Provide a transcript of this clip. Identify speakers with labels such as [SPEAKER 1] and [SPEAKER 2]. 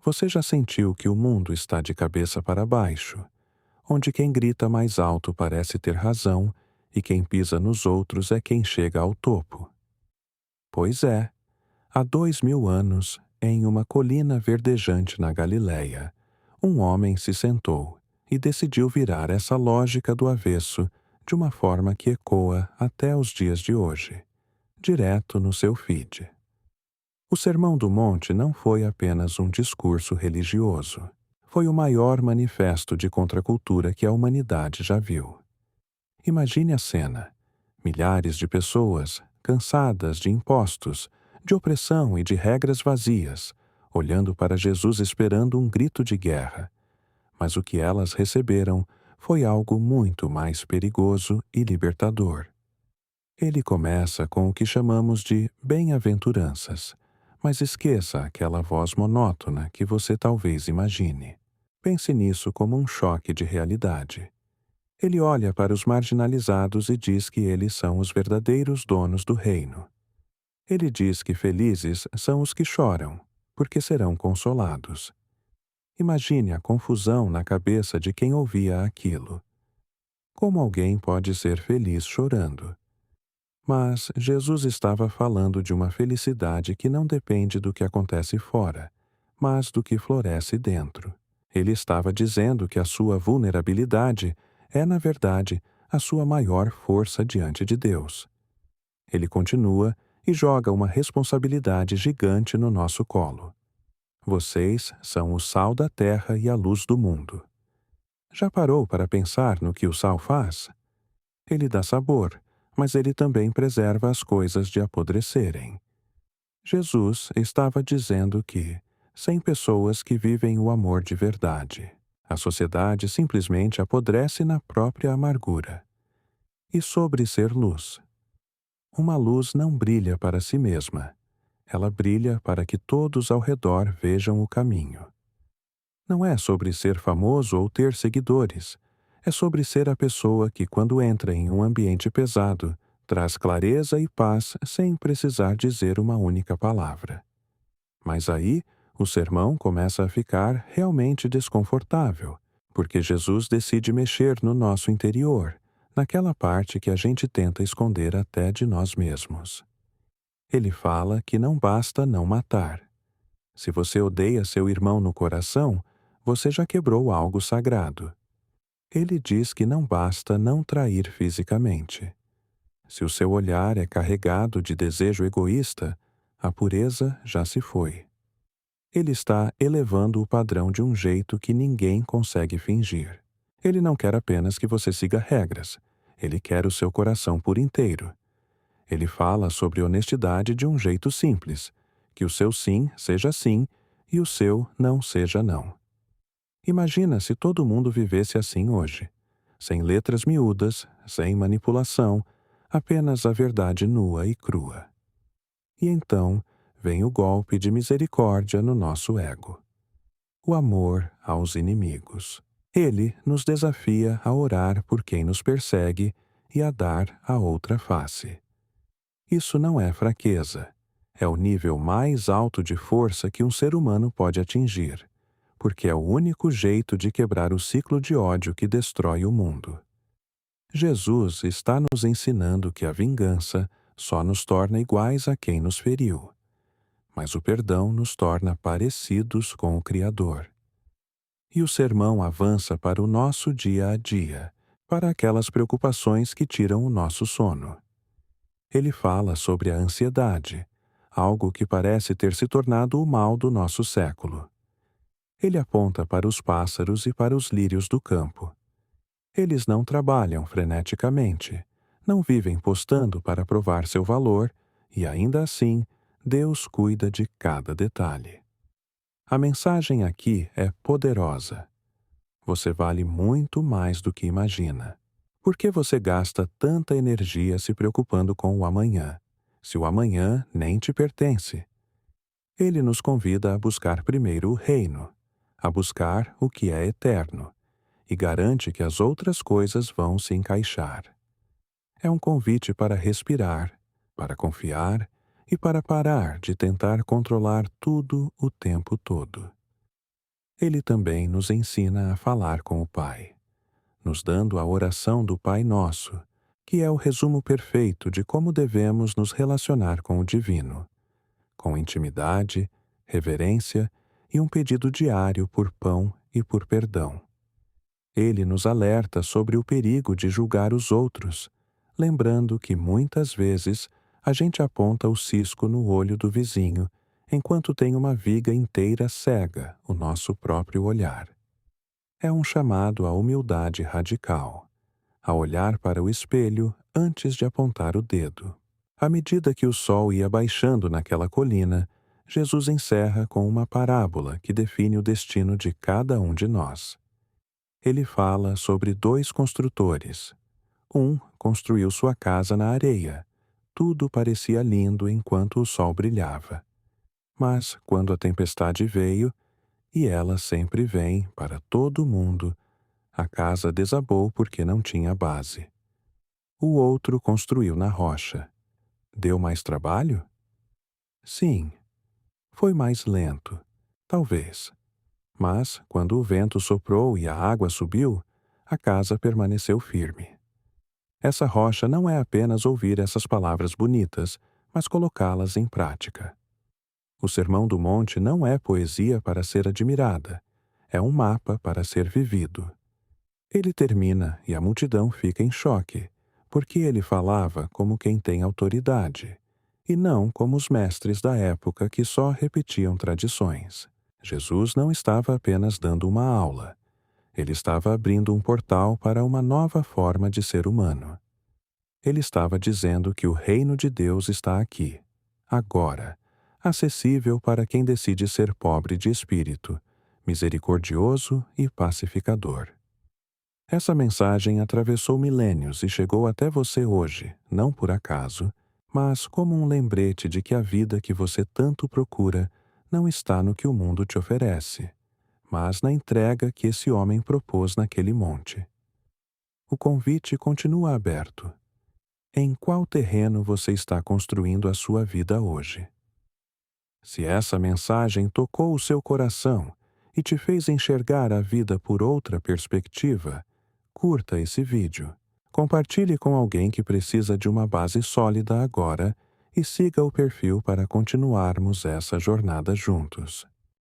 [SPEAKER 1] Você já sentiu que o mundo está de cabeça para baixo, onde quem grita mais alto parece ter razão e quem pisa nos outros é quem chega ao topo? Pois é, há 2000 anos, em uma colina verdejante na Galileia, um homem se sentou e decidiu virar essa lógica do avesso de uma forma que ecoa até os dias de hoje, direto no seu feed. O Sermão do Monte não foi apenas um discurso religioso. Foi o maior manifesto de contracultura que a humanidade já viu. Imagine a cena. Milhares de pessoas, cansadas de impostos, de opressão e de regras vazias, olhando para Jesus esperando um grito de guerra. Mas o que elas receberam foi algo muito mais perigoso e libertador. Ele começa com o que chamamos de bem-aventuranças, mas esqueça aquela voz monótona que você talvez imagine. Pense nisso como um choque de realidade. Ele olha para os marginalizados e diz que eles são os verdadeiros donos do reino. Ele diz que felizes são os que choram, porque serão consolados. Imagine a confusão na cabeça de quem ouvia aquilo. Como alguém pode ser feliz chorando? Mas Jesus estava falando de uma felicidade que não depende do que acontece fora, mas do que floresce dentro. Ele estava dizendo que a sua vulnerabilidade é, na verdade, a sua maior força diante de Deus. Ele continua e joga uma responsabilidade gigante no nosso colo. Vocês são o sal da terra e a luz do mundo. Já parou para pensar no que o sal faz? Ele dá sabor, mas ele também preserva as coisas de apodrecerem. Jesus estava dizendo que, sem pessoas que vivem o amor de verdade, a sociedade simplesmente apodrece na própria amargura. E sobre ser luz? Uma luz não brilha para si mesma. Ela brilha para que todos ao redor vejam o caminho. Não é sobre ser famoso ou ter seguidores. É sobre ser a pessoa que, quando entra em um ambiente pesado, traz clareza e paz sem precisar dizer uma única palavra. Mas aí, o sermão começa a ficar realmente desconfortável, porque Jesus decide mexer no nosso interior, naquela parte que a gente tenta esconder até de nós mesmos. Ele fala que não basta não matar. Se você odeia seu irmão no coração, você já quebrou algo sagrado. Ele diz que não basta não trair fisicamente. Se o seu olhar é carregado de desejo egoísta, a pureza já se foi. Ele está elevando o padrão de um jeito que ninguém consegue fingir. Ele não quer apenas que você siga regras. Ele quer o seu coração por inteiro. Ele fala sobre honestidade de um jeito simples, que o seu sim seja sim e o seu não seja não. Imagina se todo mundo vivesse assim hoje, sem letras miúdas, sem manipulação, apenas a verdade nua e crua. E então vem o golpe de misericórdia no nosso ego. O amor aos inimigos. Ele nos desafia a orar por quem nos persegue e a dar a outra face. Isso não é fraqueza. É o nível mais alto de força que um ser humano pode atingir, porque é o único jeito de quebrar o ciclo de ódio que destrói o mundo. Jesus está nos ensinando que a vingança só nos torna iguais a quem nos feriu, mas o perdão nos torna parecidos com o Criador. E o sermão avança para o nosso dia a dia, para aquelas preocupações que tiram o nosso sono. Ele fala sobre a ansiedade, algo que parece ter se tornado o mal do nosso século. Ele aponta para os pássaros e para os lírios do campo. Eles não trabalham freneticamente, não vivem postando para provar seu valor, e ainda assim, Deus cuida de cada detalhe. A mensagem aqui é poderosa. Você vale muito mais do que imagina. Por que você gasta tanta energia se preocupando com o amanhã, se o amanhã nem te pertence? Ele nos convida a buscar primeiro o reino, a buscar o que é eterno, e garante que as outras coisas vão se encaixar. É um convite para respirar, para confiar e para parar de tentar controlar tudo o tempo todo. Ele também nos ensina a falar com o Pai, nos dando a oração do Pai Nosso, que é o resumo perfeito de como devemos nos relacionar com o Divino, com intimidade, reverência e um pedido diário por pão e por perdão. Ele nos alerta sobre o perigo de julgar os outros, lembrando que muitas vezes a gente aponta o cisco no olho do vizinho, enquanto tem uma viga inteira cega o nosso próprio olhar. É um chamado à humildade radical, a olhar para o espelho antes de apontar o dedo. À medida que o sol ia baixando naquela colina, Jesus encerra com uma parábola que define o destino de cada um de nós. Ele fala sobre dois construtores. Um construiu sua casa na areia. Tudo parecia lindo enquanto o sol brilhava. Mas, quando a tempestade veio, e ela sempre vem para todo mundo, a casa desabou porque não tinha base. O outro construiu na rocha. Deu mais trabalho? Sim. Foi mais lento, talvez. Mas, quando o vento soprou e a água subiu, a casa permaneceu firme. Essa rocha não é apenas ouvir essas palavras bonitas, mas colocá-las em prática. O Sermão do Monte não é poesia para ser admirada, é um mapa para ser vivido. Ele termina e a multidão fica em choque, porque ele falava como quem tem autoridade, e não como os mestres da época que só repetiam tradições. Jesus não estava apenas dando uma aula, ele estava abrindo um portal para uma nova forma de ser humano. Ele estava dizendo que o reino de Deus está aqui, agora, acessível para quem decide ser pobre de espírito, misericordioso e pacificador. Essa mensagem atravessou milênios e chegou até você hoje, não por acaso, mas como um lembrete de que a vida que você tanto procura não está no que o mundo te oferece, mas na entrega que esse homem propôs naquele monte. O convite continua aberto. Em qual terreno você está construindo a sua vida hoje? Se essa mensagem tocou o seu coração e te fez enxergar a vida por outra perspectiva, curta esse vídeo, compartilhe com alguém que precisa de uma base sólida agora e siga o perfil para continuarmos essa jornada juntos.